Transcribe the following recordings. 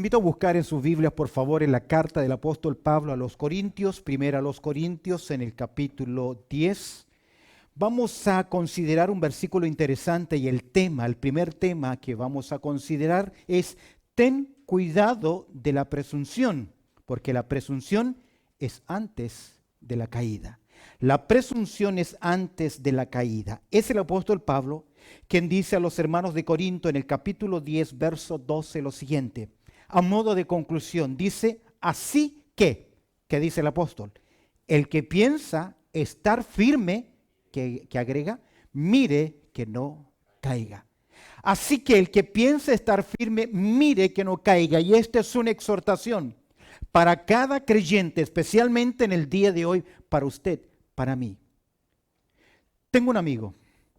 invito a buscar en sus Biblias, por favor, en la carta del apóstol Pablo a los Corintios, primera a los Corintios, en el capítulo 10. Vamos a considerar un versículo interesante y el primer tema que vamos a considerar es: ten cuidado de la presunción, porque la presunción es antes de la caída. La presunción es antes de la caída. Es el apóstol Pablo quien dice a los hermanos de Corinto en el capítulo 10, verso 12 lo siguiente. A modo de conclusión, dice: así que, ¿qué dice el apóstol? El que piensa estar firme, que agrega, mire que no caiga. Así que el que piensa estar firme, mire que no caiga. Y esta es una exhortación para cada creyente, especialmente en el día de hoy, para usted, para mí. Tengo un amigo,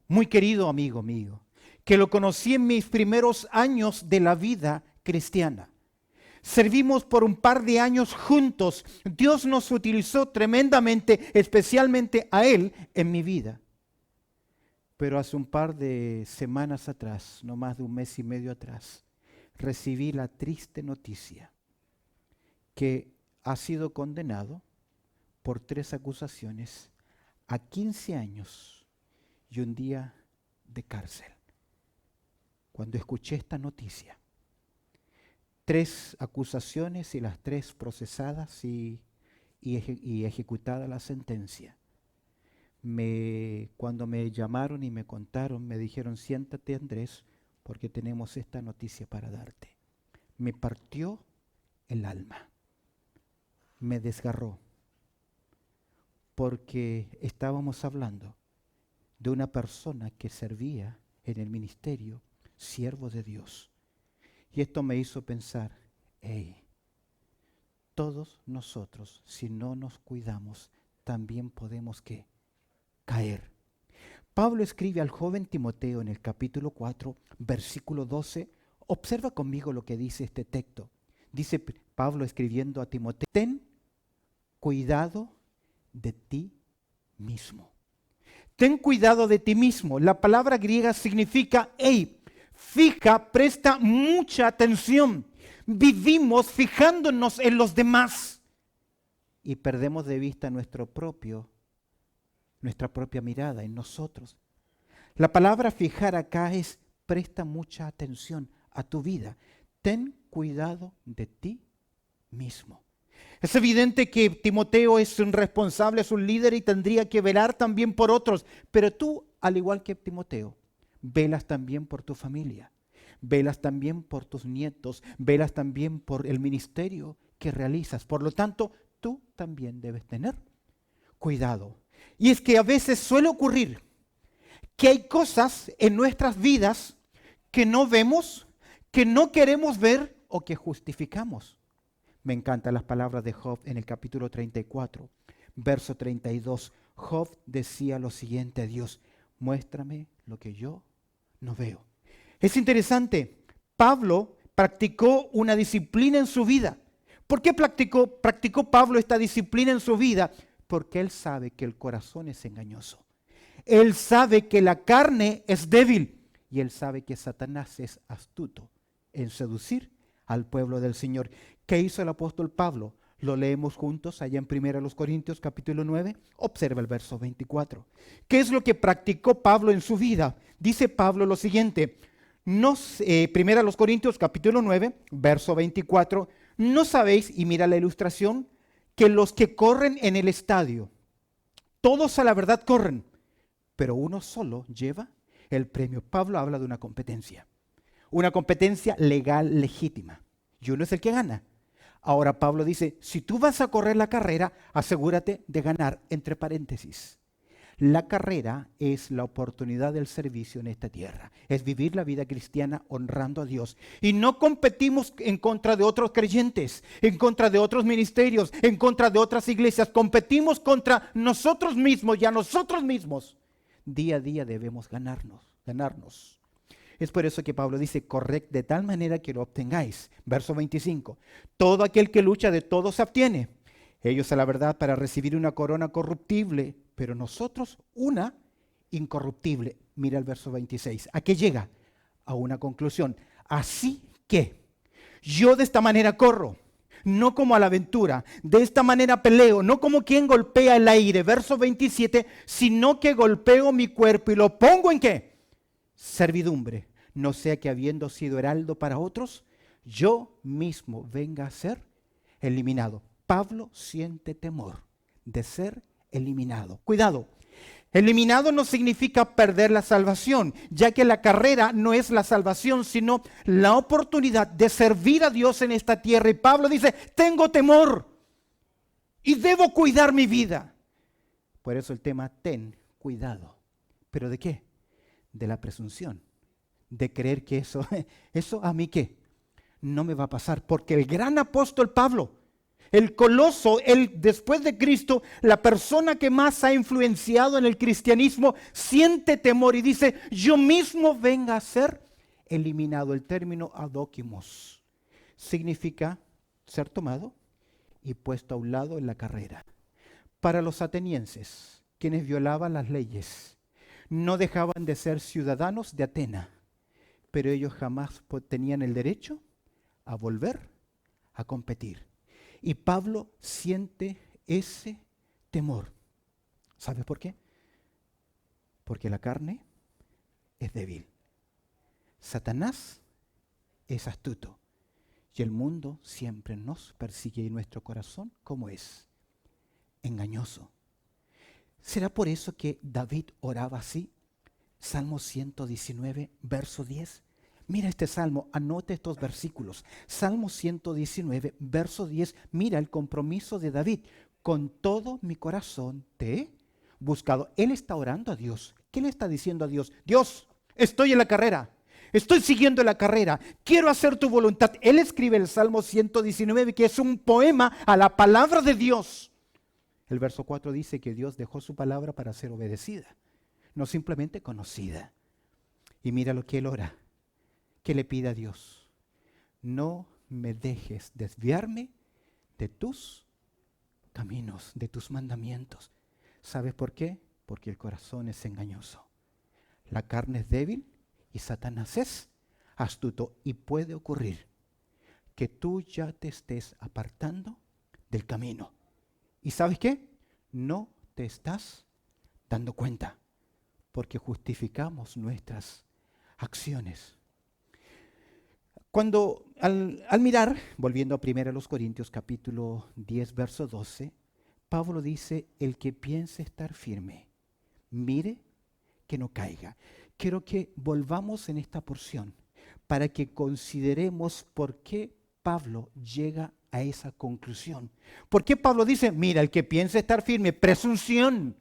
muy querido amigo mío, que lo conocí en mis primeros años de la vida cristiana. Servimos por un par de años juntos. Dios nos utilizó tremendamente, especialmente a él, en mi vida. Pero hace un par de semanas atrás, no más de un mes y medio atrás, recibí la triste noticia que ha sido condenado por 3 acusaciones a 15 años y un día de cárcel. Cuando escuché esta noticia, 3 acusaciones y las 3 procesadas y ejecutada la sentencia. Cuando me llamaron y me contaron, me dijeron: siéntate, Andrés, porque tenemos esta noticia para darte. Me partió el alma, me desgarró, porque estábamos hablando de una persona que servía en el ministerio, siervo de Dios. Y esto me hizo pensar: todos nosotros, si no nos cuidamos, también podemos caer. Pablo escribe al joven Timoteo en el capítulo 4, versículo 12. Observa conmigo lo que dice este texto. Dice Pablo escribiendo a Timoteo: ten cuidado de ti mismo. Ten cuidado de ti mismo. La palabra griega significa fija, presta mucha atención. Vivimos fijándonos en los demás y perdemos de vista nuestra propia mirada en nosotros. La palabra fijar acá es: presta mucha atención a tu vida. Ten cuidado de ti mismo. Es evidente que Timoteo es un responsable, es un líder y tendría que velar también por otros. Pero tú, al igual que Timoteo, velas también por tu familia, velas también por tus nietos, velas también por el ministerio que realizas. Por lo tanto, tú también debes tener cuidado. Y es que a veces suele ocurrir que hay cosas en nuestras vidas que no vemos, que no queremos ver o que justificamos. Me encantan las palabras de Job en el capítulo 34, verso 32. Job decía lo siguiente a Dios: muéstrame lo que yo no veo. Es interesante, Pablo practicó una disciplina en su vida. ¿Por qué practicó Pablo esta disciplina en su vida? Porque él sabe que el corazón es engañoso. Él sabe que la carne es débil y él sabe que Satanás es astuto en seducir al pueblo del Señor. ¿Qué hizo el apóstol Pablo? Lo leemos juntos allá en 1 Corintios capítulo 9. Observa el verso 24. ¿Qué es lo que practicó Pablo en su vida? Dice Pablo lo siguiente. 1 Corintios capítulo 9, verso 24. ¿No sabéis, y mira la ilustración, que los que corren en el estadio, todos a la verdad corren, pero uno solo lleva el premio? Pablo habla de una competencia legal, legítima, y uno es el que gana. Ahora Pablo dice: si tú vas a correr la carrera, asegúrate de ganar. Entre paréntesis, la carrera es la oportunidad del servicio en esta tierra. Es vivir la vida cristiana honrando a Dios. Y no competimos en contra de otros creyentes, en contra de otros ministerios, en contra de otras iglesias. Competimos contra nosotros mismos, y a nosotros mismos día a día debemos ganarnos. Es por eso que Pablo dice: corred de tal manera que lo obtengáis. Verso 25. Todo aquel que lucha de todo se abstiene. Ellos a la verdad para recibir una corona corruptible, pero nosotros una incorruptible. Mira el verso 26. ¿A qué llega? A una conclusión. Así que Yo de esta manera corro, no como a la aventura. De esta manera peleo, no como quien golpea el aire. Verso 27, sino que golpeo mi cuerpo y lo pongo ¿en qué? Servidumbre. No sea que habiendo sido heraldo para otros, yo mismo venga a ser eliminado. Pablo siente temor de ser eliminado. Cuidado. Eliminado no significa perder la salvación, ya que la carrera no es la salvación, sino la oportunidad de servir a Dios en esta tierra. Y Pablo dice, tengo temor y debo cuidar mi vida. Por eso el tema, ten cuidado. ¿Pero de qué? De la presunción, de creer que eso a mí qué, no me va a pasar. Porque el gran apóstol Pablo, el coloso, después de Cristo, la persona que más ha influenciado en el cristianismo, siente temor y dice, yo mismo venga a ser eliminado. El término adóquimos significa ser tomado y puesto a un lado en la carrera. Para los atenienses, quienes violaban las leyes, no dejaban de ser ciudadanos de Atenas, pero ellos jamás tenían el derecho a volver a competir. Y Pablo siente ese temor. ¿Sabes por qué? Porque la carne es débil. Satanás es astuto. Y el mundo siempre nos persigue y nuestro corazón, ¿cómo es? Engañoso. ¿Será por eso que David oraba así? Salmo 119, verso 10. Mira este salmo, anote estos versículos. Salmo 119, verso 10. Mira el compromiso de David. Con todo mi corazón te he buscado. Él está orando a Dios. ¿Qué le está diciendo a Dios? Dios, estoy en la carrera. Estoy siguiendo la carrera. Quiero hacer tu voluntad. Él escribe el Salmo 119, que es un poema a la palabra de Dios. El verso 4 dice que Dios dejó su palabra para ser obedecida, no simplemente conocida. Y mira lo que él ora. ¿Qué le pide a Dios? No me dejes desviarme de tus caminos, de tus mandamientos. ¿Sabes por qué? Porque el corazón es engañoso. La carne es débil y Satanás es astuto. Y puede ocurrir que tú ya te estés apartando del camino. ¿Y sabes qué? No te estás dando cuenta, porque justificamos nuestras acciones. Cuando al mirar, volviendo a 1 Corintios capítulo 10, verso 12, Pablo dice, el que piense estar firme, mire que no caiga. Quiero que volvamos en esta porción para que consideremos por qué Pablo llega a esa conclusión. ¿Por qué Pablo dice, mira, el que piense estar firme, presunción,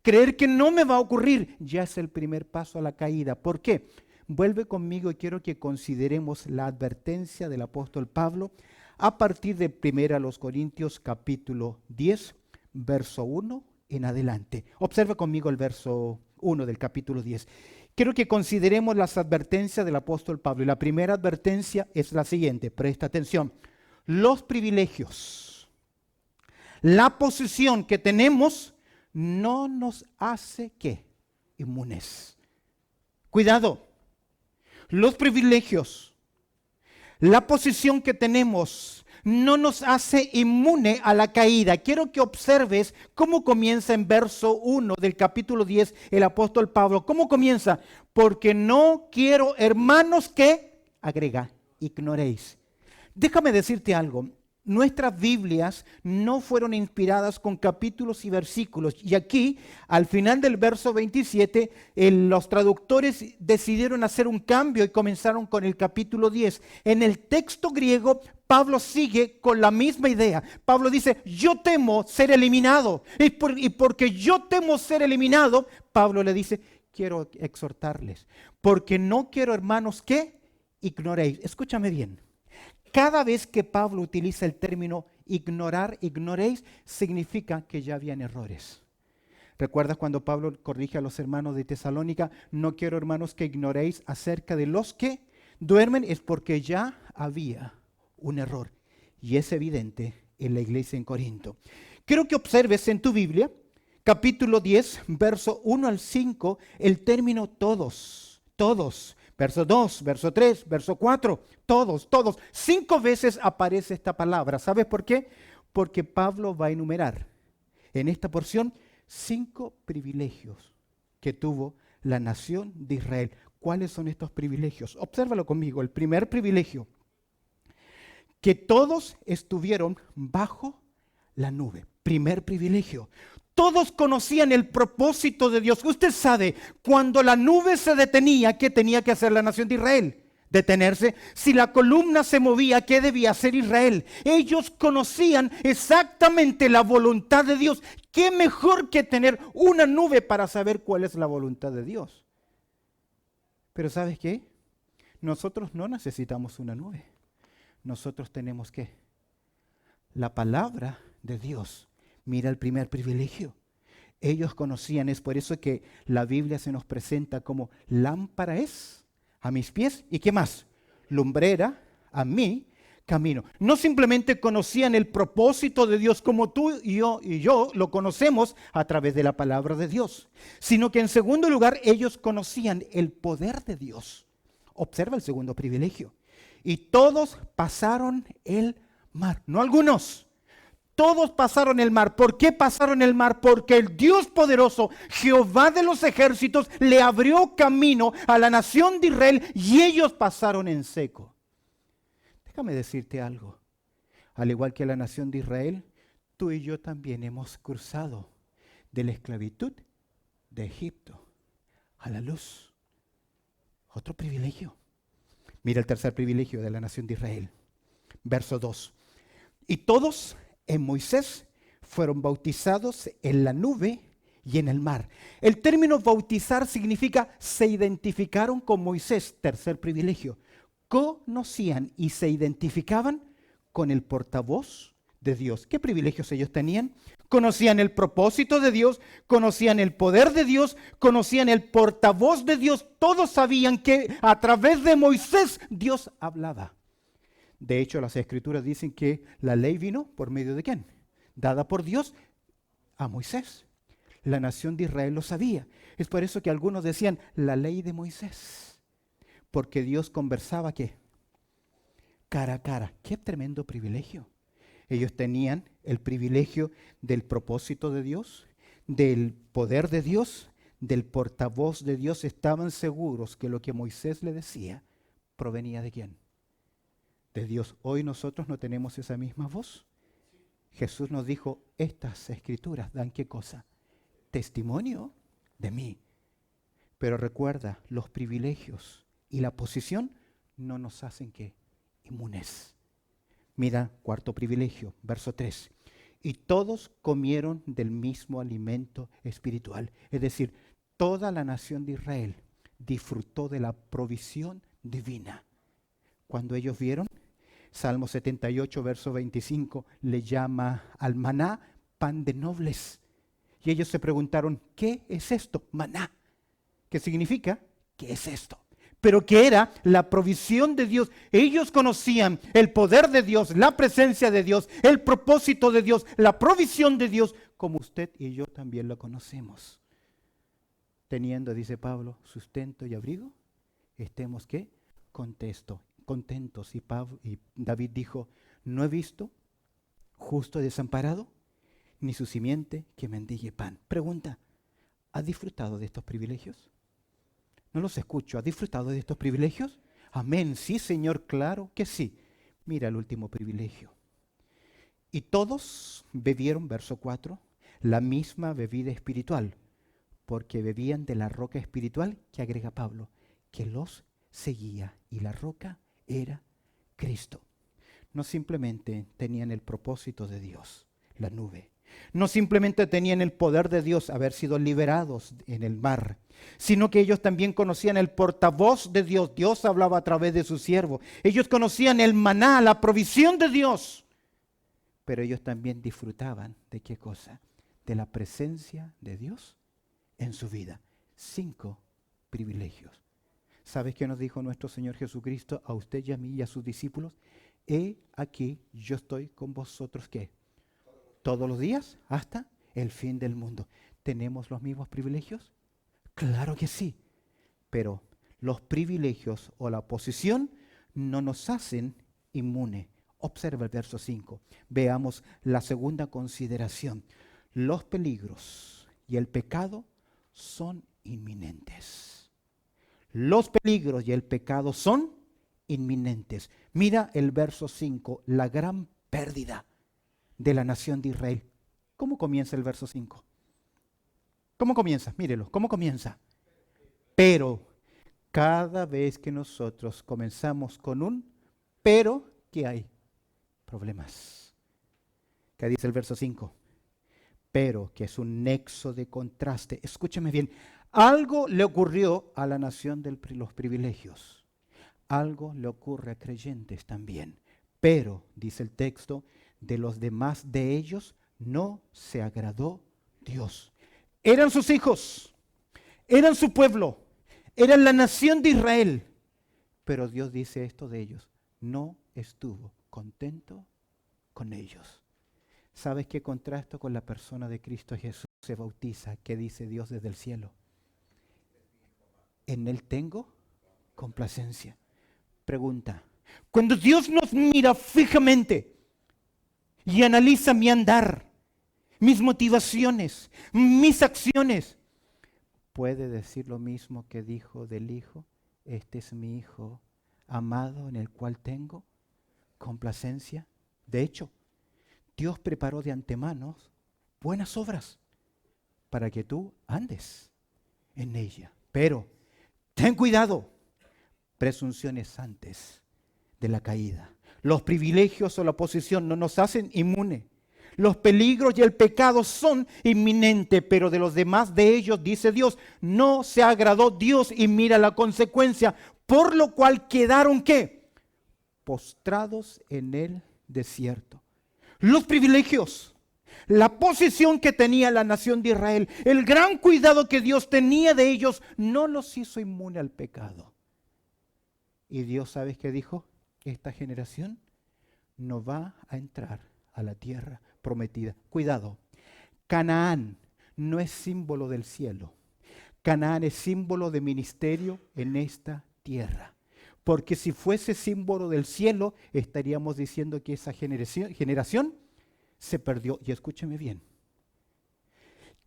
creer que no me va a ocurrir, ya es el primer paso a la caída? ¿Por qué? Vuelve conmigo y quiero que consideremos la advertencia del apóstol Pablo a partir de 1 Corintios capítulo 10, verso 1 en adelante. Observa conmigo el verso 1 del capítulo 10. Quiero que consideremos las advertencias del apóstol Pablo. Y la primera advertencia es la siguiente, presta atención. Los privilegios, la posición que tenemos no nos hace, ¿qué? Inmunes. Cuidado. Los privilegios, la posición que tenemos no nos hace inmune a la caída. Quiero que observes cómo comienza en verso 1 del capítulo 10 el apóstol Pablo. ¿Cómo comienza? Porque no quiero, hermanos, que, agrega, ignoréis. Déjame decirte algo. Nuestras Biblias no fueron inspiradas con capítulos y versículos. Y aquí, al final del verso 27, los traductores decidieron hacer un cambio y comenzaron con el capítulo 10. En el texto griego, Pablo sigue con la misma idea. Pablo dice, yo temo ser eliminado. Y porque yo temo ser eliminado, Pablo le dice, quiero exhortarles. Porque no quiero, hermanos, que ignoréis. Escúchame bien. Cada vez que Pablo utiliza el término ignorar, ignoréis, significa que ya habían errores. ¿Recuerdas cuando Pablo corrige a los hermanos de Tesalónica? No quiero, hermanos, que ignoréis acerca de los que duermen, es porque ya había un error. Y es evidente en la iglesia en Corinto. Quiero que observes en tu Biblia, capítulo 10, verso 1 al 5, el término todos, todos. verso 2, verso 3, verso 4, todos. 5 veces aparece esta palabra. ¿Sabes por qué? Porque Pablo va a enumerar en esta porción 5 privilegios que tuvo la nación de Israel. ¿Cuáles son estos privilegios? Obsérvalo conmigo. El primer privilegio, que todos estuvieron bajo la nube. Primer privilegio. Todos conocían el propósito de Dios. Usted sabe, cuando la nube se detenía, ¿qué tenía que hacer la nación de Israel? Detenerse. Si la columna se movía, ¿qué debía hacer Israel? Ellos conocían exactamente la voluntad de Dios. ¿Qué mejor que tener una nube para saber cuál es la voluntad de Dios? Pero ¿sabes qué? Nosotros no necesitamos una nube. Nosotros tenemos ¿qué? La palabra de Dios. Mira el primer privilegio. Ellos conocían, es por eso que la Biblia se nos presenta como lámpara es a mis pies. ¿Y qué más? Lumbrera a mi camino. No simplemente conocían el propósito de Dios como tú y yo lo conocemos a través de la palabra de Dios, sino que en segundo lugar ellos conocían el poder de Dios. Observa el segundo privilegio. Y todos pasaron el mar, no algunos. Todos pasaron el mar. ¿Por qué pasaron el mar? Porque el Dios poderoso, Jehová de los ejércitos, le abrió camino a la nación de Israel y ellos pasaron en seco. Déjame decirte algo. Al igual que la nación de Israel, tú y yo también hemos cruzado de la esclavitud de Egipto a la luz. Otro privilegio. Mira el tercer privilegio de la nación de Israel. Verso 2. Y todos en Moisés fueron bautizados en la nube y en el mar. El término bautizar significa se identificaron con Moisés. Tercer privilegio. Conocían y se identificaban con el portavoz de Dios. ¿Qué privilegios ellos tenían? Conocían el propósito de Dios, conocían el poder de Dios, conocían el portavoz de Dios. Todos sabían que a través de Moisés Dios hablaba. De hecho, las escrituras dicen que la ley vino por medio de ¿quién? Dada por Dios a Moisés. La nación de Israel lo sabía. Es por eso que algunos decían la ley de Moisés. Porque Dios conversaba ¿qué? Cara a cara. ¡Qué tremendo privilegio! Ellos tenían el privilegio del propósito de Dios, del poder de Dios, del portavoz de Dios. Estaban seguros que lo que Moisés le decía provenía de ¿quién? De Dios. Hoy nosotros no tenemos esa misma voz. Jesús nos dijo, estas escrituras dan ¿qué cosa? Testimonio de mí. Pero recuerda, los privilegios y la posición no nos hacen ¿qué? Inmunes. Mira, cuarto privilegio, verso 3. Y todos comieron del mismo alimento espiritual. Es decir, toda la nación de Israel disfrutó de la provisión divina. Cuando ellos vieron, Salmo 78, verso 25, le llama al maná pan de nobles. Y ellos se preguntaron, ¿qué es esto? Maná. ¿Qué significa? ¿Qué es esto? Pero que era la provisión de Dios. Ellos conocían el poder de Dios, la presencia de Dios, el propósito de Dios, la provisión de Dios, como usted y yo también lo conocemos. Teniendo, dice Pablo, sustento y abrigo, estemos ¿qué? Contentos. Y David dijo, no he visto justo desamparado, ni su simiente que mendigue pan. Pregunta, ¿has disfrutado de estos privilegios? No los escucho. ¿Has disfrutado de estos privilegios? Amén. Sí, Señor, claro que sí. Mira el último privilegio. Y todos bebieron, verso 4, la misma bebida espiritual, porque bebían de la roca espiritual que agrega Pablo, que los seguía. Y la roca era Cristo. No simplemente tenían el propósito de Dios, la nube. No simplemente tenían el poder de Dios, haber sido liberados en el mar, sino que ellos también conocían el portavoz de Dios. Dios hablaba a través de su siervo. Ellos conocían el maná, la provisión de Dios. Pero ellos también disfrutaban ¿de qué cosa? De la presencia de Dios en su vida. 5 privilegios. ¿Sabes qué nos dijo nuestro Señor Jesucristo a usted y a mí y a sus discípulos? He aquí, yo estoy con vosotros, ¿qué? Todos los días hasta el fin del mundo. ¿Tenemos los mismos privilegios? Claro que sí. Pero Los privilegios o la posición no nos hacen inmunes. Observa el verso 5. Veamos la segunda consideración. Los peligros y el pecado son inminentes. Los peligros y el pecado son inminentes. Mira el verso 5, la gran pérdida de la nación de Israel. ¿Cómo comienza el verso 5? ¿Cómo comienza? Mírelo, ¿cómo comienza? Pero cada vez que nosotros comenzamos con un pero, ¿qué hay? Problemas. ¿Qué dice el verso 5? Pero, que es un nexo de contraste. Escúchame bien, algo le ocurrió a la nación de los privilegios. Algo le ocurre a creyentes también. Pero, dice el texto, de los demás de ellos no se agradó Dios. Eran sus hijos, eran su pueblo, eran la nación de Israel. Pero Dios dice esto de ellos, no estuvo contento con ellos. ¿Sabes qué contrasto con la persona de Cristo Jesús? Se bautiza, ¿qué dice Dios desde el cielo? En Él tengo complacencia. Pregunta, cuando Dios nos mira fijamente y analiza mi andar, mis motivaciones, mis acciones, ¿puede decir lo mismo que dijo del Hijo? Este es mi Hijo amado en el cual tengo complacencia. De hecho, Dios preparó de antemano buenas obras para que tú andes en ella. Pero ten cuidado, presunciones antes de la caída. Los privilegios o la posición no nos hacen inmunes. Los peligros y el pecado son inminentes, pero de los demás de ellos, dice Dios, no se agradó Dios y mira la consecuencia, por lo cual quedaron ¿qué? Postrados en el desierto. Los privilegios, la posición que tenía la nación de Israel, el gran cuidado que Dios tenía de ellos, no los hizo inmune al pecado. Y Dios, ¿sabes qué dijo? Esta generación no va a entrar a la tierra prometida. Cuidado, Canaán no es símbolo del cielo. Canaán es símbolo de ministerio en esta tierra. Porque si fuese símbolo del cielo, estaríamos diciendo que esa generación se perdió. Y escúcheme bien.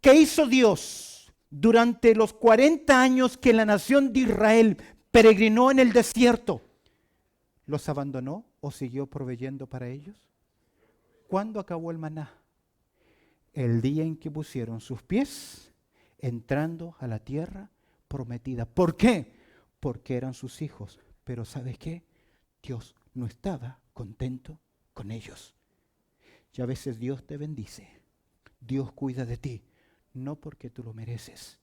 ¿Qué hizo Dios durante los 40 años que la nación de Israel peregrinó en el desierto? ¿Los abandonó o siguió proveyendo para ellos? ¿Cuándo acabó el maná? El día en que pusieron sus pies entrando a la tierra prometida. ¿Por qué? Porque eran sus hijos. Pero ¿sabes qué? Dios no estaba contento con ellos. Y a veces Dios te bendice. Dios cuida de ti. No porque tú lo mereces,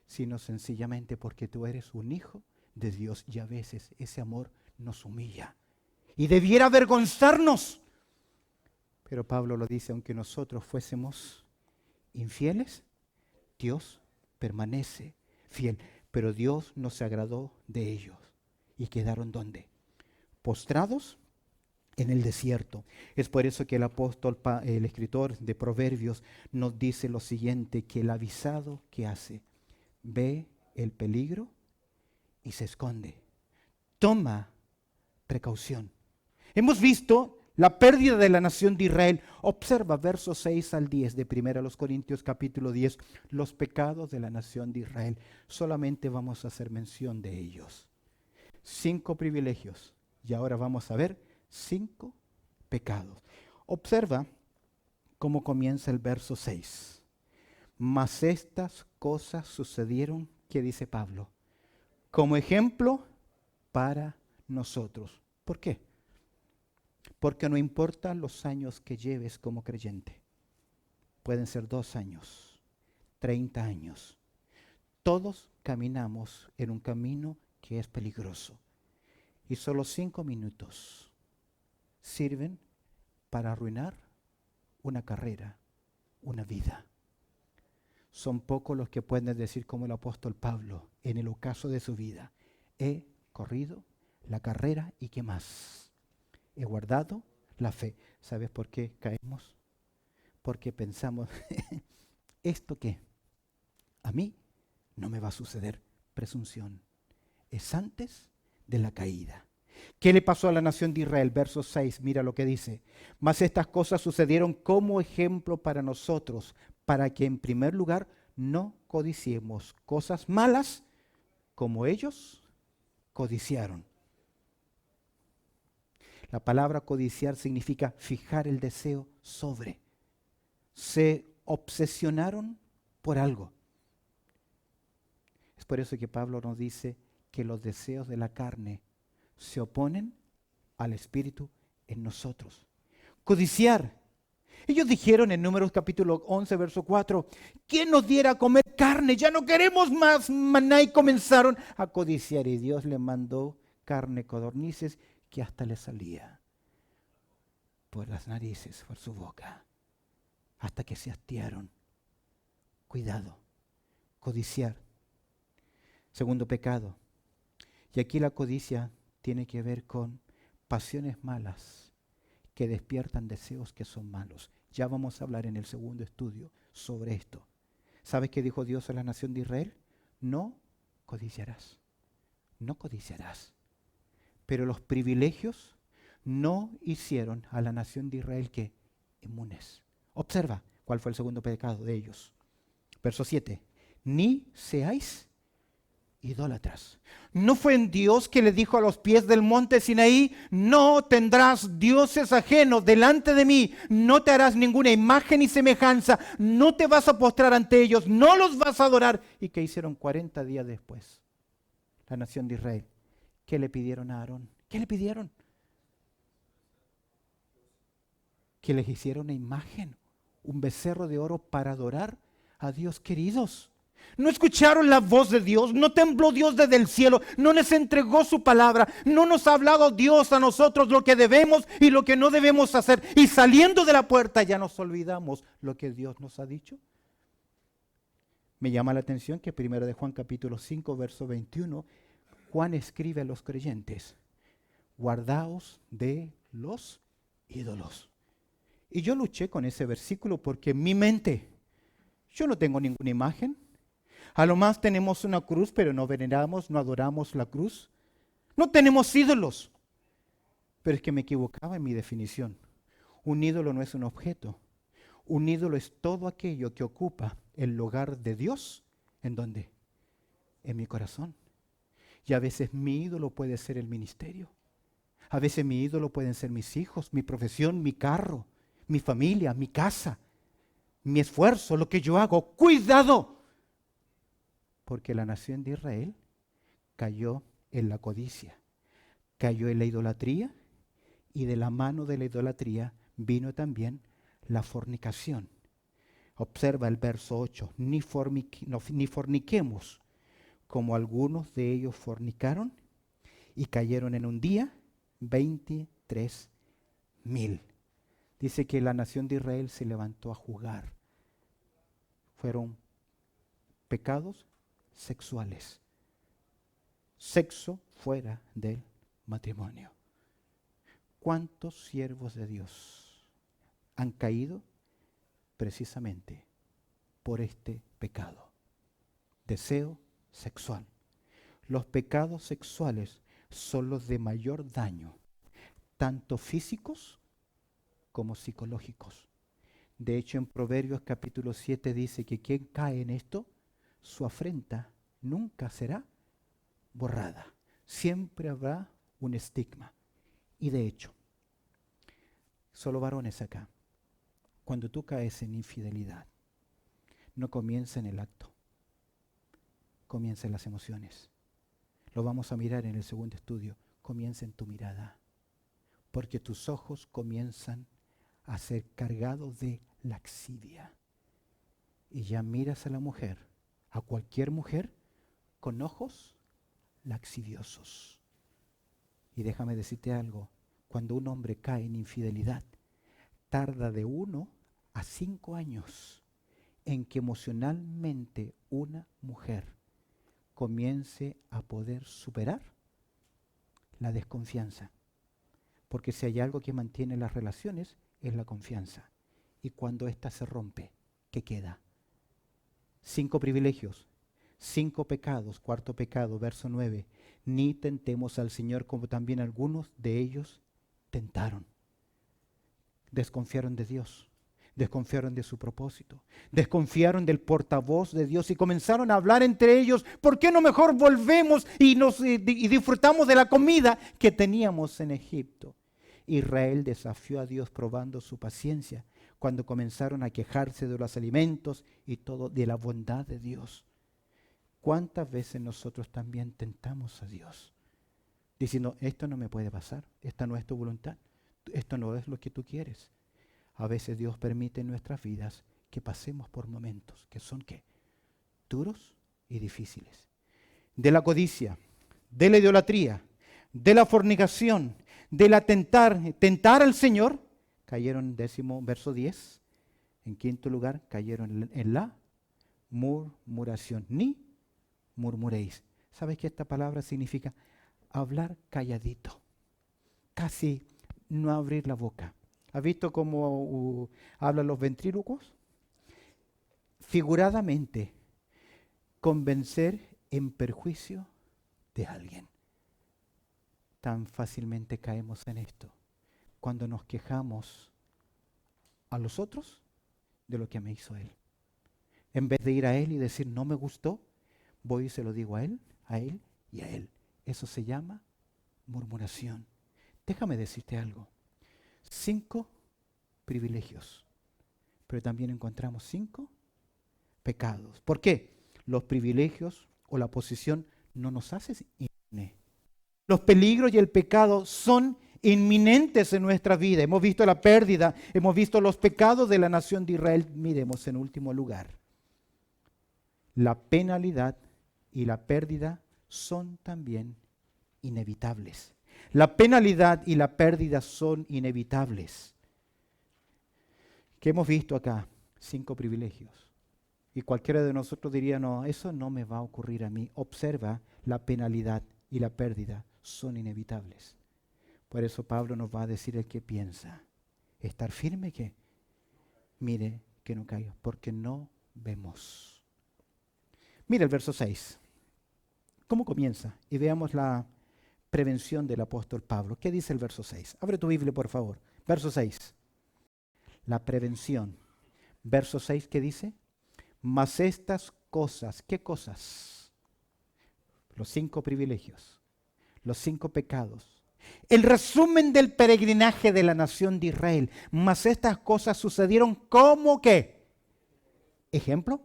sino sencillamente porque tú eres un hijo de Dios. Y a veces ese amor nos humilla. Y debiera avergonzarnos. Pero Pablo lo dice, aunque nosotros fuésemos infieles, Dios permanece fiel. Pero Dios no se agradó de ellos. ¿Y quedaron dónde? Postrados en el desierto. Es por eso que el apóstol, el escritor de Proverbios, nos dice lo siguiente, que el avisado, ¿qué hace? Ve el peligro y se esconde. Toma precaución. Hemos visto la pérdida de la nación de Israel. Observa versos 6 al 10 de 1 Corintios capítulo 10, los pecados de la nación de Israel. Solamente vamos a hacer mención de ellos. 5 privilegios. Y ahora vamos a ver 5 pecados. Observa cómo comienza el verso 6. Mas estas cosas sucedieron, ¿qué dice Pablo? Como ejemplo para nosotros. ¿Por qué? Porque no importa los años que lleves como creyente. Pueden ser 2 años, 30 años. Todos caminamos en un camino que es peligroso. Y solo 5 minutos sirven para arruinar una carrera, una vida. Son pocos los que pueden decir como el apóstol Pablo en el ocaso de su vida. He corrido la carrera y ¿qué más? He guardado la fe. ¿Sabes por qué caemos? Porque pensamos, ¿esto qué? A mí no me va a suceder. Presunción, es antes de la caída. ¿Qué le pasó a la nación de Israel? Verso 6, mira lo que dice. Mas estas cosas sucedieron como ejemplo para nosotros, para que en primer lugar no codiciemos cosas malas como ellos codiciaron. La palabra codiciar significa fijar el deseo sobre. Se obsesionaron por algo. Es por eso que Pablo nos dice que los deseos de la carne se oponen al Espíritu en nosotros. Codiciar. Ellos dijeron en Números capítulo 11, verso 4, ¿quién nos diera a comer carne? Ya no queremos más maná, y comenzaron a codiciar. Y Dios le mandó carne, codornices, que hasta le salía por las narices, por su boca, hasta que se hastiaron. Cuidado, codiciar. Segundo pecado. Y aquí la codicia tiene que ver con pasiones malas que despiertan deseos que son malos. Ya vamos a hablar en el segundo estudio sobre esto. ¿Sabes qué dijo Dios a la nación de Israel? No codiciarás, no codiciarás. Pero los privilegios no hicieron a la nación de Israel que inmunes. Observa cuál fue el segundo pecado de ellos. Verso 7. Ni seáis idólatras. ¿No fue en Dios que le dijo a los pies del monte Sinaí, no tendrás dioses ajenos delante de mí, no te harás ninguna imagen ni semejanza, no te vas a postrar ante ellos, no los vas a adorar? ¿Y qué hicieron 40 días después? La nación de Israel. ¿Qué le pidieron a Aarón? ¿Qué le pidieron? Que les hiciera una imagen, un becerro de oro para adorar a Dios. Queridos, no escucharon la voz de Dios, no tembló Dios desde el cielo, no les entregó su palabra, no nos ha hablado Dios a nosotros lo que debemos y lo que no debemos hacer. Y saliendo de la puerta ya nos olvidamos lo que Dios nos ha dicho. Me llama la atención que 1 de Juan capítulo 5, verso 21, Juan escribe a los creyentes, guardaos de los ídolos. Y yo luché con ese versículo porque en mi mente, yo no tengo ninguna imagen. A lo más tenemos una cruz, pero no veneramos, no adoramos la cruz. No tenemos ídolos. Pero es que me equivocaba en mi definición. Un ídolo no es un objeto. Un ídolo es todo aquello que ocupa el lugar de Dios. ¿En dónde? En mi corazón. Y a veces mi ídolo puede ser el ministerio. A veces mi ídolo pueden ser mis hijos, mi profesión, mi carro, mi familia, mi casa, mi esfuerzo, lo que yo hago. ¡Cuidado! Porque la nación de Israel cayó en la codicia, cayó en la idolatría, y de la mano de la idolatría vino también la fornicación. Observa el verso 8, ni forniquemos, como algunos de ellos fornicaron y cayeron en un día 23,000. Dice que la nación de Israel se levantó a jugar. Fueron pecados sexuales. Sexo fuera del matrimonio. ¿Cuántos siervos de Dios han caído precisamente por este pecado? Deseo sexual. Los pecados sexuales son los de mayor daño, tanto físicos como psicológicos. De hecho, en Proverbios capítulo 7 dice que quien cae en esto, su afrenta nunca será borrada. Siempre habrá un estigma. Y de hecho, solo varones acá, cuando tú caes en infidelidad, no comienza en el acto, comienza en las emociones. Lo vamos a mirar en el segundo estudio. Comienza en tu mirada, porque tus ojos comienzan a ser cargados de laxivia. Y ya miras a la mujer, a cualquier mujer, con ojos laxiviosos. Y déjame decirte algo, cuando un hombre cae en infidelidad, tarda de 1 a 5 años en que emocionalmente una mujer comience a poder superar la desconfianza. Porque si hay algo que mantiene las relaciones, es la confianza. Y cuando ésta se rompe, ¿qué queda? 5 privilegios. 5 pecados, cuarto pecado, verso 9. Ni tentemos al Señor como también algunos de ellos tentaron. Desconfiaron de Dios, desconfiaron de su propósito, desconfiaron del portavoz de Dios y comenzaron a hablar entre ellos, ¿por qué no mejor volvemos y disfrutamos de la comida que teníamos en Egipto? Israel desafió a Dios probando su paciencia cuando comenzaron a quejarse de los alimentos y todo de la bondad de Dios. ¿Cuántas veces nosotros también tentamos a Dios? Diciendo, esto no me puede pasar, esta no es tu voluntad, esto no es lo que tú quieres. A veces Dios permite en nuestras vidas que pasemos por momentos que son ¿qué? Duros y difíciles. De la codicia, de la idolatría, de la fornicación, de la tentar al Señor, cayeron en verso 10. En quinto lugar, cayeron en la murmuración. Ni murmuréis. ¿Sabes qué esta palabra significa? Hablar calladito. Casi no abrir la boca. ¿Has visto cómo hablan los ventrílocos? Figuradamente, convencer en perjuicio de alguien. Tan fácilmente caemos en esto cuando nos quejamos a los otros de lo que me hizo él. En vez de ir a él y decir no me gustó, voy y se lo digo a él y a él. Eso se llama murmuración. Déjame decirte algo. 5 privilegios, pero también encontramos 5 pecados. ¿Por qué? Los privilegios o la posición no nos hacen inmunes. Los peligros y el pecado son inminentes en nuestra vida. Hemos visto la pérdida, hemos visto los pecados de la nación de Israel. Miremos en último lugar. La penalidad y la pérdida son también inevitables. La penalidad y la pérdida son inevitables. ¿Qué hemos visto acá? 5 privilegios. Y cualquiera de nosotros diría, no, eso no me va a ocurrir a mí. Observa, la penalidad y la pérdida son inevitables. Por eso Pablo nos va a decir el que piensa. Estar firme que, mire que no caiga, porque no vemos. Mira el verso 6. ¿Cómo comienza? Y veamos la prevención del apóstol Pablo. ¿Qué dice el verso 6? Abre tu Biblia, por favor. Verso 6. La prevención. Verso 6, ¿qué dice? Mas estas cosas, ¿qué cosas? Los 5 privilegios, los 5 pecados. El resumen del peregrinaje de la nación de Israel. Mas estas cosas sucedieron como ¿qué? Ejemplo.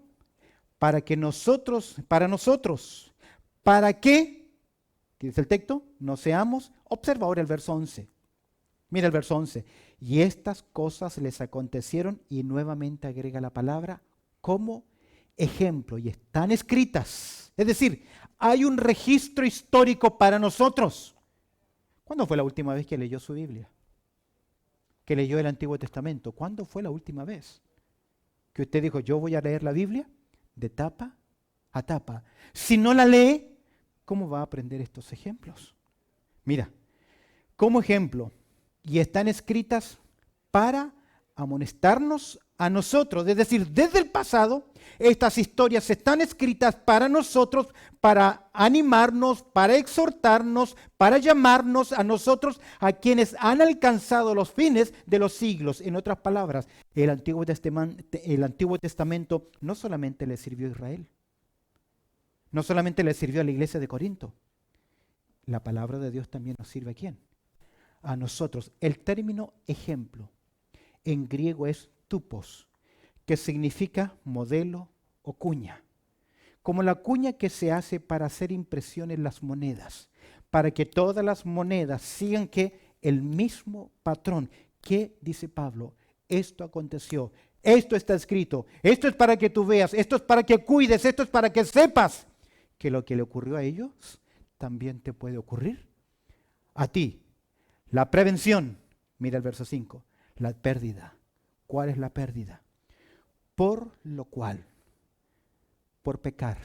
Para que nosotros, ¿para qué? ¿Qué dice el texto? No seamos. Observa ahora el verso 11. Mira el verso 11. Y estas cosas les acontecieron y nuevamente agrega la palabra como ejemplo y están escritas. Es decir, hay un registro histórico para nosotros. ¿Cuándo fue la última vez que leyó su Biblia? Que leyó el Antiguo Testamento. ¿Cuándo fue la última vez que usted dijo, yo voy a leer la Biblia de tapa a tapa? Si no la lee, ¿cómo va a aprender estos ejemplos? Mira, como ejemplo, y están escritas para amonestarnos a nosotros, es decir, desde el pasado, estas historias están escritas para nosotros, para animarnos, para exhortarnos, para llamarnos a nosotros, a quienes han alcanzado los fines de los siglos. En otras palabras, el Antiguo Testamento no solamente le sirvió a Israel, no solamente le sirvió a la iglesia de Corinto, la palabra de Dios también nos sirve ¿a quién? A nosotros. El término ejemplo en griego es tupos, que significa modelo o cuña. Como la cuña que se hace para hacer impresión en las monedas, para que todas las monedas sigan que el mismo patrón. ¿Qué dice Pablo? Esto aconteció, esto está escrito, esto es para que tú veas, esto es para que cuides, esto es para que sepas que lo que le ocurrió a ellos también te puede ocurrir a ti. La prevención, mira el verso 5, la pérdida. ¿Cuál es la pérdida? Por lo cual, por pecar,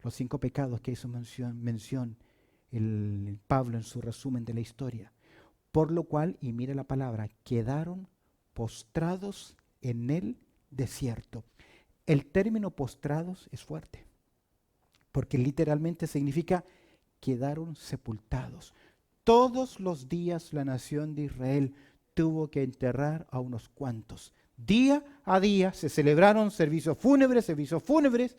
los 5 pecados que hizo mención el Pablo en su resumen de la historia, por lo cual, y mira la palabra, quedaron postrados en el desierto. El término postrados es fuerte. porque literalmente significa quedaron sepultados. Todos los días la nación de Israel tuvo que enterrar a unos cuantos. Día a día se celebraron servicios fúnebres,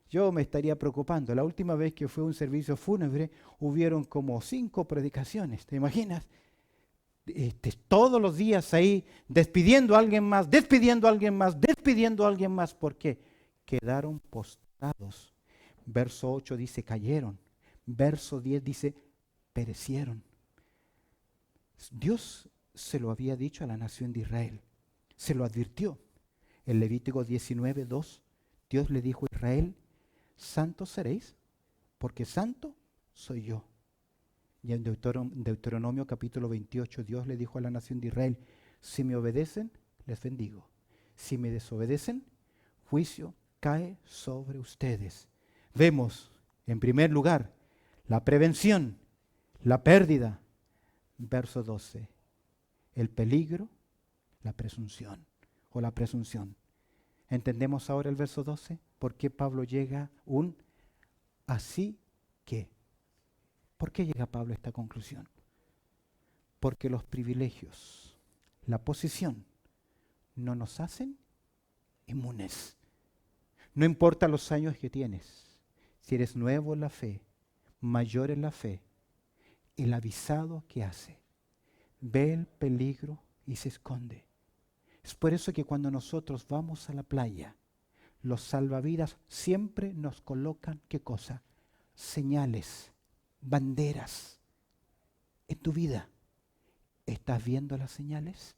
Yo me estaría preocupando. La última vez que fue un servicio fúnebre, hubieron como 5 predicaciones. ¿Te imaginas? Todos los días ahí despidiendo a alguien más, despidiendo a alguien más, despidiendo a alguien más. ¿Por qué? Quedaron postrados. Verso 8 dice cayeron. Verso 10 dice perecieron. Dios se lo había dicho a la nación de Israel. Se lo advirtió. En Levítico 19:2, Dios le dijo a Israel: santos seréis, porque santo soy yo. Y en Deuteronomio capítulo 28, Dios le dijo a la nación de Israel: si me obedecen, les bendigo. Si me desobedecen, juicio cae sobre ustedes. Vemos, en primer lugar, la prevención, la pérdida. Verso 12, el peligro, la presunción o la presunción. ¿Entendemos ahora el verso 12? ¿Por qué Pablo llega un así que? ¿Por qué llega Pablo a esta conclusión? Porque los privilegios, la posición, no nos hacen inmunes. No importa los años que tienes, si eres nuevo en la fe, mayor en la fe, el avisado que hace, ve el peligro y se esconde. Es por eso que cuando nosotros vamos a la playa, los salvavidas siempre nos colocan, ¿qué cosa? Señales, banderas. En tu vida, ¿estás viendo las señales?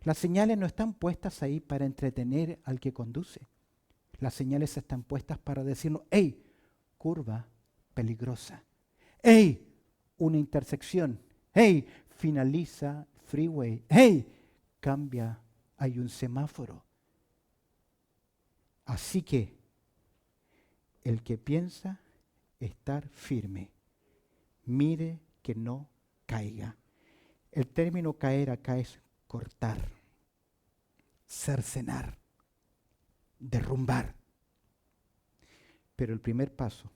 Las señales no están puestas ahí para entretener al que conduce. Las señales están puestas para decirnos: ¡hey! Curva peligrosa. ¡Hey! Una intersección. ¡Hey! Finaliza freeway. ¡Hey! Cambia, hay un semáforo. Así que el que piensa estar firme, mire que no caiga. El término caer acá es cortar, cercenar, derrumbar. Pero el primer paso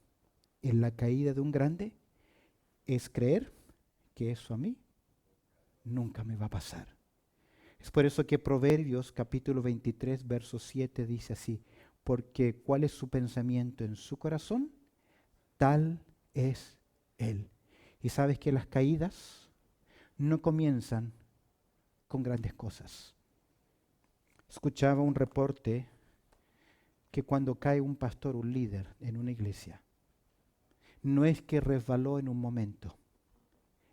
en la caída de un grande es creer que eso a mí nunca me va a pasar. Es por eso que Proverbios capítulo 23, verso 7 dice así: porque ¿cuál es su pensamiento en su corazón? Tal es él. Y sabes que las caídas no comienzan con grandes cosas. Escuchaba un reporte que cuando cae un pastor, un líder en una iglesia, no es que resbaló en un momento,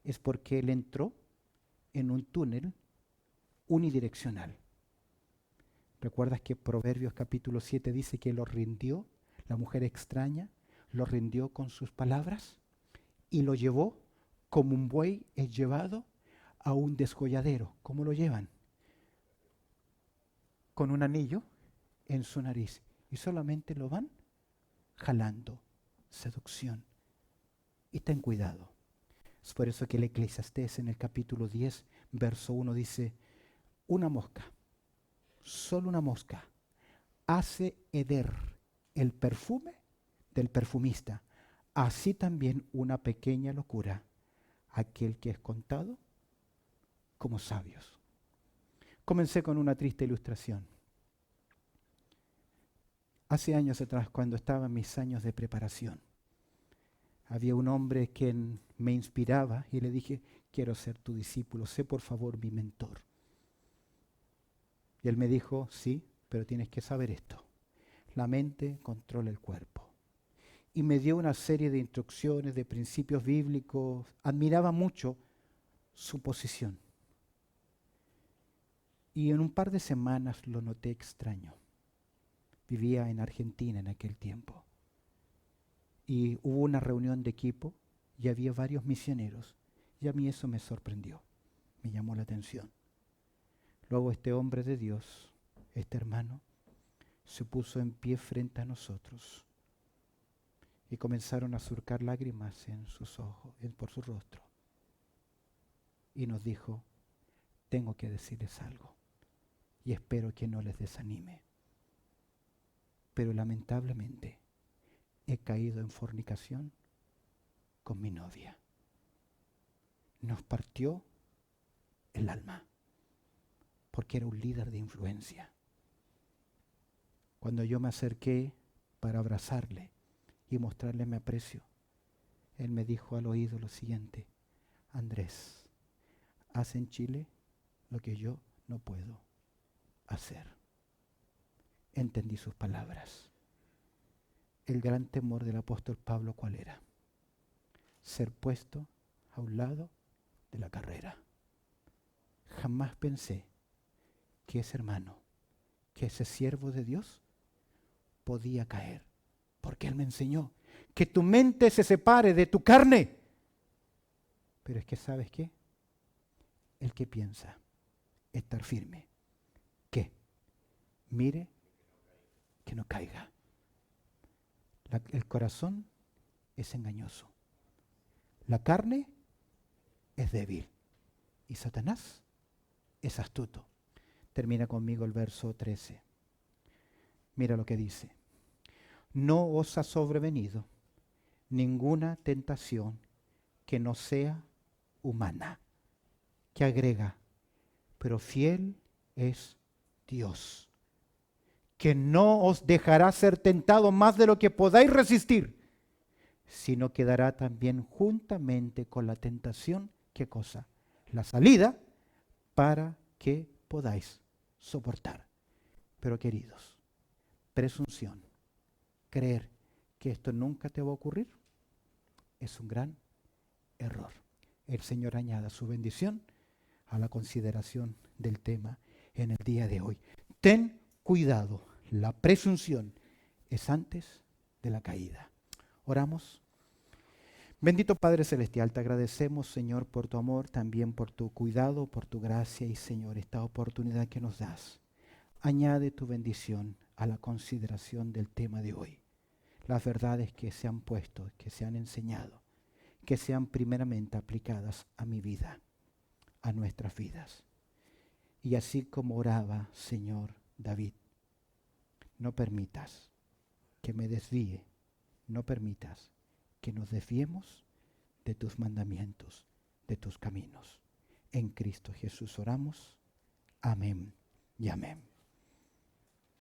es porque él entró en un túnel unidireccional. ¿Recuerdas que Proverbios capítulo 7 dice que lo rindió, la mujer extraña, lo rindió con sus palabras y lo llevó como un buey es llevado a un descolladero? ¿Cómo lo llevan? Con un anillo en su nariz y solamente lo van jalando. Seducción. Y ten cuidado. Es por eso que el Eclesiastés en el capítulo 10, verso 1 dice: una mosca, solo una mosca, hace heder el perfume del perfumista. Así también una pequeña locura, aquel que es contado como sabios. Comencé con una triste ilustración. Hace años atrás, cuando estaba en mis años de preparación, había un hombre quien me inspiraba y le dije: quiero ser tu discípulo, sé por favor mi mentor. Y él me dijo: sí, pero tienes que saber esto. La mente controla el cuerpo. Y me dio una serie de instrucciones, de principios bíblicos. Admiraba mucho su posición. Y en un par de semanas lo noté extraño. Vivía en Argentina en aquel tiempo. Y hubo una reunión de equipo y había varios misioneros. Y a mí eso me sorprendió, me llamó la atención. Luego este hombre de Dios, este hermano, se puso en pie frente a nosotros y comenzaron a surcar lágrimas en sus ojos, por su rostro. Y nos dijo: tengo que decirles algo y espero que no les desanime. Pero lamentablemente he caído en fornicación con mi novia. Nos partió el alma, porque era un líder de influencia. Cuando yo me acerqué para abrazarle y mostrarle mi aprecio, él me dijo al oído lo siguiente: Andrés, haz en Chile lo que yo no puedo hacer. Entendí sus palabras. El gran temor del apóstol Pablo, ¿cuál era? Ser puesto a un lado de la carrera. Jamás pensé que ese hermano, que ese siervo de Dios podía caer, porque él me enseñó que tu mente se separe de tu carne. Pero es que, ¿sabes qué? El que piensa estar firme, ¿qué? Mire que no caiga. El corazón es engañoso. La carne es débil. Y Satanás es astuto. Termina conmigo el verso 13. Mira lo que dice. No os ha sobrevenido ninguna tentación que no sea humana. Que agrega, pero fiel es Dios, que no os dejará ser tentado más de lo que podáis resistir, sino que dará también juntamente con la tentación, ¿qué cosa? La salida para que podáis soportar. Pero queridos, presunción, creer que esto nunca te va a ocurrir, es un gran error. El Señor añada su bendición a la consideración del tema en el día de hoy. Ten cuidado, la presunción es antes de la caída. Oramos. Bendito Padre Celestial, te agradecemos, Señor, por tu amor, también por tu cuidado, por tu gracia y, Señor, esta oportunidad que nos das. Añade tu bendición a la consideración del tema de hoy. Las verdades que se han puesto, que se han enseñado, que sean primeramente aplicadas a mi vida, a nuestras vidas. Y así como oraba, Señor David, no permitas que me desvíe, no permitas que nos desviemos de tus mandamientos, de tus caminos. En Cristo Jesús oramos. Amén y amén.